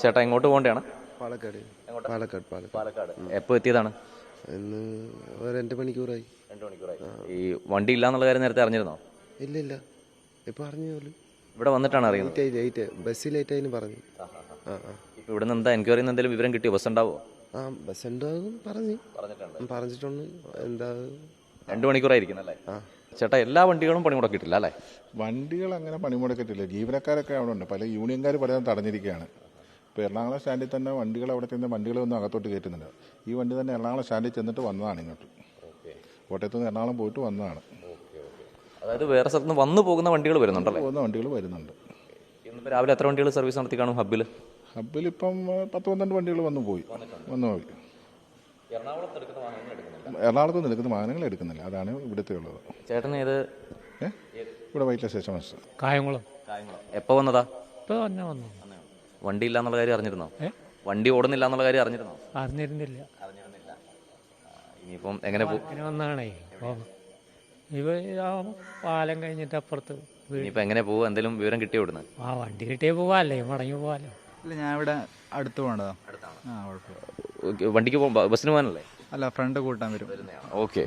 ചേട്ടാ എങ്ങോട്ട് പോകേണ്ടതാണ്? പാലക്കാട്. പാലക്കാട് പാലക്കാട് പാലക്കാട്. എപ്പോൾ എത്തിയതാണ്? ഇന്ന് ഒരു 2 മണിക്കൂറായി. 2 മണിക്കൂറായി. ഈ വണ്ടി ഇല്ലാന്നുള്ള കാര്യം നേരത്തെ അറിഞ്ഞിരുന്നോ? ഇല്ല ഇല്ല, ഇപ്പൊ അറിഞ്ഞു. ഇവിടെ വന്നിട്ടാണ് അറിയുന്നത്. ലേറ്റ് ബസ് ലേറ്റായിന്ന് പറഞ്ഞു. ഇപ്പൊ ഇവിടെ നിന്ന് എന്താ എൻക്വയറി എന്തെങ്കിലും വിവരം കിട്ടിയോ? ബസ് ഉണ്ടാവോ? ബസ് ഉണ്ടാകും പറഞ്ഞിട്ടുണ്ട്. എന്താ 2 മണിക്കൂറായിരിക്കും അല്ലേ? ചേട്ടാ എല്ലാ വണ്ടികളും പണിമുടക്കിയിട്ടില്ല അല്ലേ? വണ്ടികൾ അങ്ങനെ പണിമുടക്കിയിട്ടില്ല. ജീവനക്കാരൊക്കെ അവിടെ ഉണ്ട്. പല യൂണിയൻകാർ പലതും തടഞ്ഞിരിക്കുകയാണ്. ഇപ്പോൾ എറണാകുളം സ്റ്റാൻഡിൽ തന്നെ വണ്ടികൾ അവിടെ ചെന്ന് വണ്ടികളൊന്നും അകത്തോട്ട് കയറ്റുന്നില്ല. ഈ വണ്ടി തന്നെ എറണാകുളം സ്റ്റാൻഡിൽ ചെന്നിട്ട് വന്നതാണ് ഇങ്ങോട്ട്. കോട്ടയത്ത് നിന്ന് എറണാകുളം പോയിട്ട് വന്നതാണ്. അതായത് വേറെ സ്ഥലത്ത് നിന്ന് വന്നു പോകുന്ന വണ്ടികൾ വരുന്നുണ്ടല്ലേ? പോകുന്ന വണ്ടികൾ വരുന്നുണ്ട്. ഇന്നിപ്പോൾ രാവിലെ എത്ര വണ്ടികൾ സർവീസ് നടത്തി കാണും ഹബ്ബിൽ? ഹബ്ബിലിപ്പം 10-12 വണ്ടികൾ വന്നു പോയി. എറണാകുളത്ത് നിന്ന് എടുക്കുന്ന വാഹനങ്ങൾ എടുക്കുന്നില്ല. അതാണ് ഇവിടുത്തെ ഉള്ളത്. ചേട്ടൻ ഏത്? ഇവിടെ വൈറ്റില സ്റ്റേഷൻ മാസ്റ്റർ. കായംകുളം. എപ്പോൾ വന്നതാ? ഇപ്പോൾ തന്നെ വന്നു. വണ്ടി ഇല്ല എന്നുള്ള കാര്യം അറിഞ്ഞിരുന്നോ? വണ്ടി ഓടുന്നില്ല എന്നുള്ള കാര്യം അറിഞ്ഞിരുന്നോ? അറിഞ്ഞിരുന്നില്ല. ഇനിയിപ്പം എങ്ങനെ പോകും? വന്നാണേ ഇവ ആ പാലം കഴിഞ്ഞിട്ട് അപ്പുറത്ത്. ഇനിയിപ്പോൾ എങ്ങനെ പോകും? എന്തെങ്കിലും വിവരം കിട്ടിയോ ഇവിടുന്ന്? വണ്ടി കിട്ടിയേ പോവാല്ലേ, മടങ്ങി പോവാലോ. ഇല്ല, ഞാൻ ഇവിടെ അടുത്ത് പോകേണ്ടതാ. കുഴപ്പമില്ല. വണ്ടിക്ക് ബസ്സിന് പോകാനല്ലേ? അല്ല, ഫ്രണ്ട് കൂട്ടാൻ വരും. ഓക്കെ.